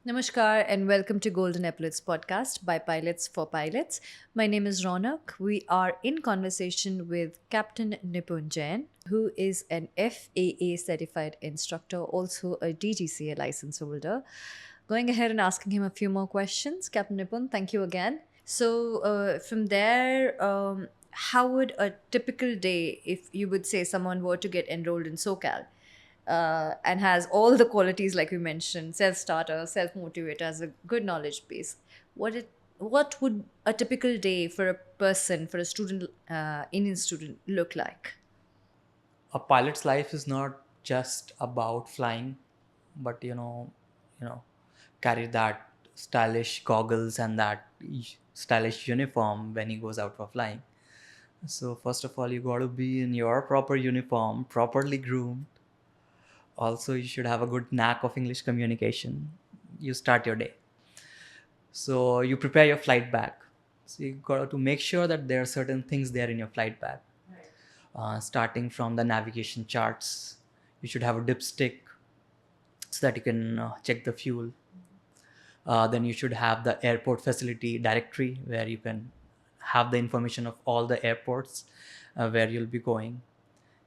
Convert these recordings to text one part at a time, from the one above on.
Namaskar and welcome to Golden Epaulettes podcast by Pilots for Pilots. My name is Ronak. We are in conversation with Captain Nipun Jain, who is an FAA certified instructor, also a DGCA license holder. Going ahead and asking him a few more questions. Captain Nipun, thank you again. So, from there, how would a typical day, if you would say someone were to get enrolled in SoCal, and has all the qualities like we mentioned, self-starter, self-motivator, has a good knowledge base, what would a typical day for a person, for a student, Indian student, look like? A pilot's life is not just about flying, but carry that stylish goggles and that stylish uniform when he goes out for flying. So first of all, you got to be in your proper uniform, properly groomed. Also, you should have a good knack of English communication. You start your day. So you prepare your flight bag. So you got to make sure that there are certain things there in your flight bag. Starting from the navigation charts, you should have a dipstick so that you can check the fuel. Then you should have the airport facility directory where you can have the information of all the airports where you'll be going.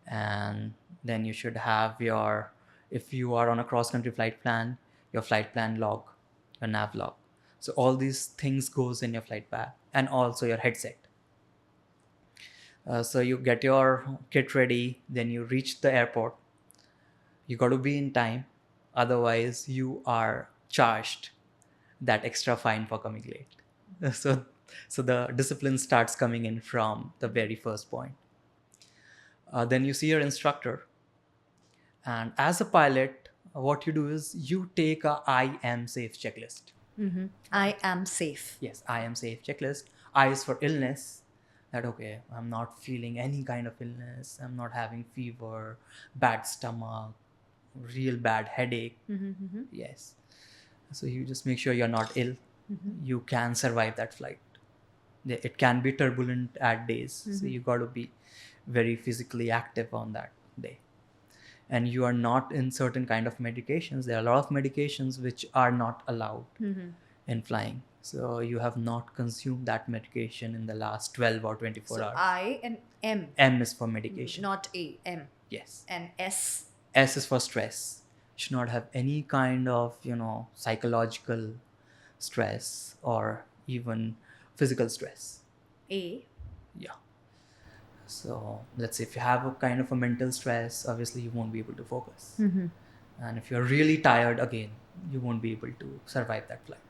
And then you should have your, if you are on a cross-country flight plan, your flight plan log, your nav log. So all these things goes in your flight bag, and also your headset. So you get your kit ready, then you reach the airport. You got to be in time, otherwise you are charged that extra fine for coming late. So the discipline starts coming in from the very first point. Then you see your instructor, and as a pilot, what you do is you take a I am safe checklist. I am safe. Yes, I am safe checklist. I is for illness. That okay, I'm not feeling any kind of illness. I'm not having fever, bad stomach, real bad headache. Yes. So you just make sure you're not ill. You can survive that flight. It can be turbulent at days. So you got to be very physically active on that day. And you are not in certain kind of medications. There are a lot of medications which are not allowed in flying. So you have not consumed that medication in the last 12 or 24 So hours. I and M, M is for medication. not A, M. Yes. And S. S is for stress. You should not have any kind of, psychological stress or even physical stress. A. Yeah. So let's say if you have a kind of a mental stress, obviously you won't be able to focus. And if you're really tired, again, you won't be able to survive that flight.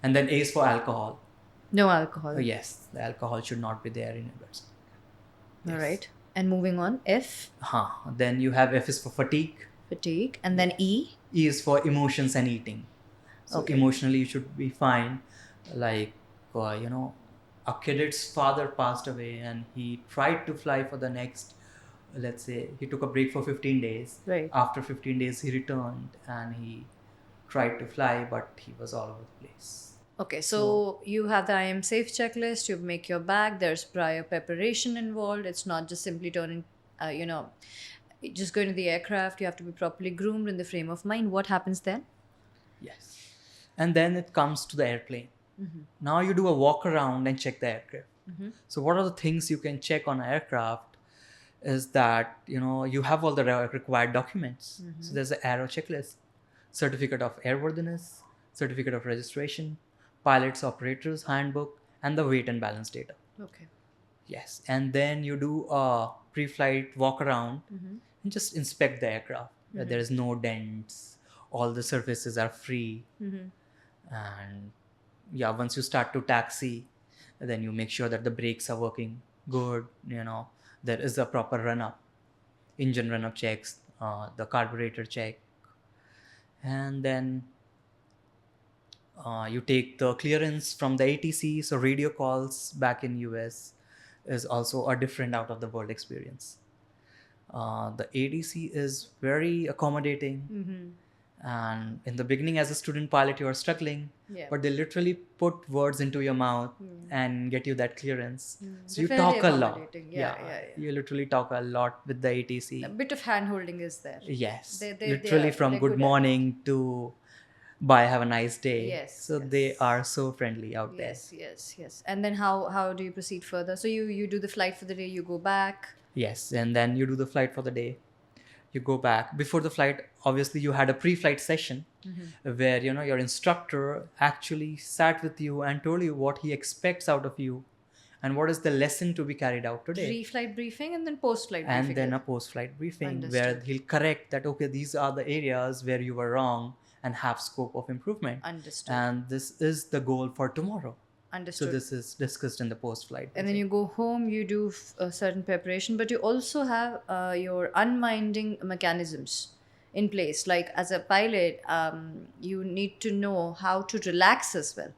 And then A is for alcohol. No alcohol. Oh, yes, the alcohol should not be there in your blood. All right. And moving on, F, Then you have F is for fatigue. fatigue. And then E. E is for emotions and eating. So emotionally you should be fine. Like, a cadet's father passed away and he tried to fly for the next, let's say, he took a break for 15 days. Right. After 15 days, he returned and he tried to fly, but he was all over the place. Okay, so you have the I am safe checklist, you make your bag, there's prior preparation involved. It's not just simply turning, just going to the aircraft. You have to be properly groomed in the frame of mind. What happens then? Yes. And then it comes to the airplane. Now you do a walk around and check the aircraft. So what are the things you can check on an aircraft is that, you have all the required documents. So there's an aero checklist, certificate of airworthiness, certificate of registration, pilot's operator's handbook, and the weight and balance data. Okay. Yes. And then you do a pre-flight walk around and just inspect the aircraft. There is no dents, all the surfaces are free. And yeah, once you start to taxi, then you make sure that the brakes are working good. There is a proper run-up, engine run-up checks, the carburetor check. And then you take the clearance from the ATC. So radio calls back in US is also a different out of the world experience. The ATC is very accommodating. And in the beginning, as a student pilot, you are struggling, but they literally put words into your mouth and get you that clearance. So you talk a lot. Yeah. You literally talk a lot with the ATC. A bit of hand holding is there. Yes. They literally are- from they're good good at morning to bye, have a nice day. Yes, So they yes. are so friendly out there. Yes. And then how do you proceed further? So you do the flight for the day, you go back. Yes, and then you do the flight for the day. You go back. Before the flight, obviously you had a pre-flight session where your instructor actually sat with you and told you what he expects out of you and what is the lesson to be carried out today. Pre-flight briefing and then post-flight And briefing. then a post-flight briefing where Understood. he'll correct that, okay, these are the areas where you were wrong and have scope of improvement. Understood. And this is the goal for tomorrow. So Understood. this is discussed in the post-flight And then briefing. you go home, you do a certain preparation, but you also have your unwinding mechanisms in place. Like as a pilot, you need to know how to relax as well,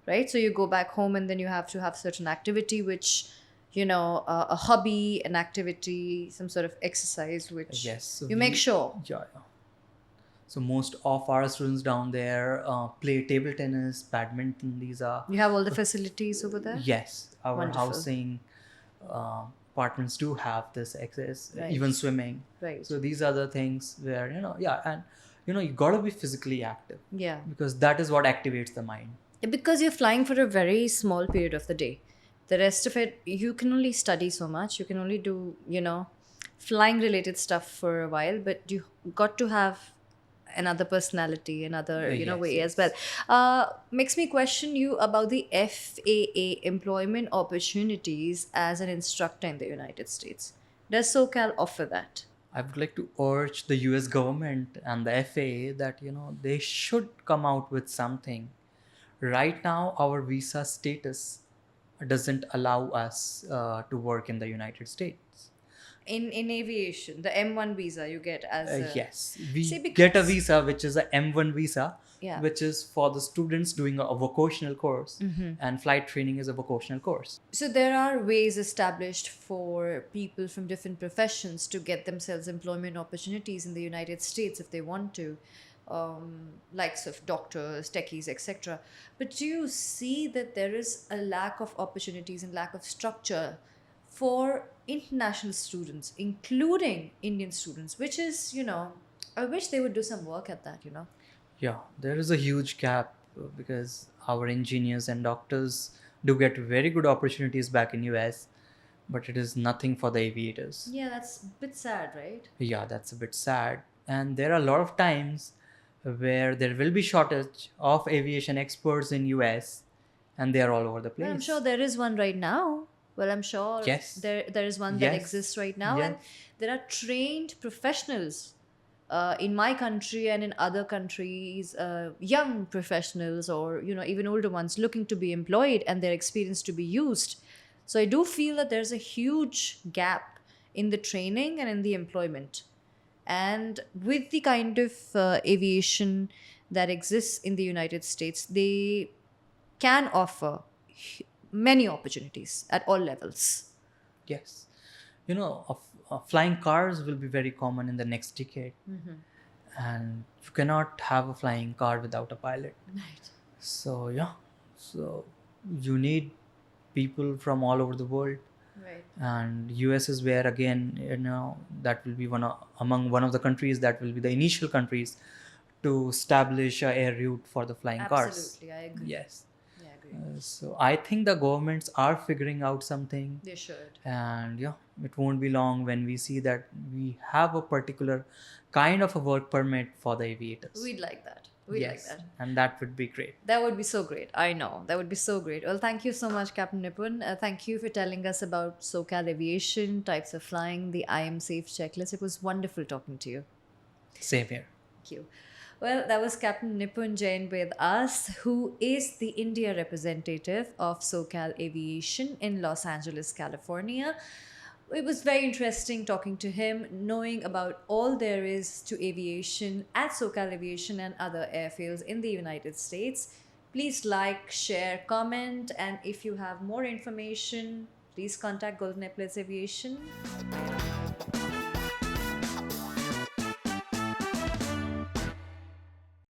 right? So you go back home and then you have to have certain activity, which, a hobby, an activity, some sort of exercise, which Yes, so you make sure. Yeah. So most of our students down there play table tennis, badminton. These are You have all the facilities over there? yes, our Wonderful. housing apartments do have this access, Right. even swimming. Right. So these are the things where and you gotta be physically active Yeah. because that is what activates the mind. Because you're flying for a very small period of the day. The rest of it, you can only study so much. You can only do, flying related stuff for a while, but you got to have another personality, another, Yes, way as yes. well. Makes me question you about the FAA employment opportunities as an instructor in the United States. Does SoCal offer that? I would like to urge the US government and the FAA that they should come out with something. Right now, our visa status doesn't allow us to work in the United States. In aviation, the M1 visa you get as a... Yes, we See, get a because- visa which is a M1 visa, Yeah. which is for the students doing a vocational course, and flight training is a vocational course. So there are ways established for people from different professions to get themselves employment opportunities in the United States if they want to, likes of doctors, techies, etc. But do you see that there is a lack of opportunities and lack of structure for international students, including Indian students, which is, I wish they would do some work at that. Yeah, there is a huge gap because our engineers and doctors do get very good opportunities back in US, but it is nothing for the aviators. Yeah, that's a bit sad, right? Yeah, that's a bit sad. And there are a lot of times where there will be shortage of aviation experts in US and they are all over the place. Well, I'm sure there is one right now. Well, I'm sure Yes. there is one that Yes. exists right now, and Yes. there are trained professionals in my country and in other countries, young professionals or even older ones looking to be employed and their experience to be used. So I do feel that there's a huge gap in the training and in the employment. And with the kind of aviation that exists in the United States, they can offer many opportunities at all levels. Yes. Flying cars will be very common in the next decade. And you cannot have a flying car without a pilot. Right. So, yeah. So, you need people from all over the world. Right. And US is where, again, that will be among one of the countries that will be the initial countries to establish a air route for the flying cars. Absolutely, I agree. Yes. Yeah, I agree. So I think the governments are figuring out something, They should. and yeah, it won't be long when we see that we have a particular kind of a work permit for the aviators. We'd like that. We'd like that. And that would be great. That would be so great. I know. That would be so great. Well, thank you so much, Captain Nipun. Thank you for telling us about SoCal aviation, types of flying, the I Am Safe checklist. It was wonderful talking to you. Same here. Thank you. Well, that was Captain Nipun Jain with us, who is the India representative of SoCal Aviation in Los Angeles, California. It was very interesting talking to him, knowing about all there is to aviation at SoCal Aviation and other airfields in the United States. Please like, share, comment, and if you have more information, please contact Golden Epaulettes Aviation.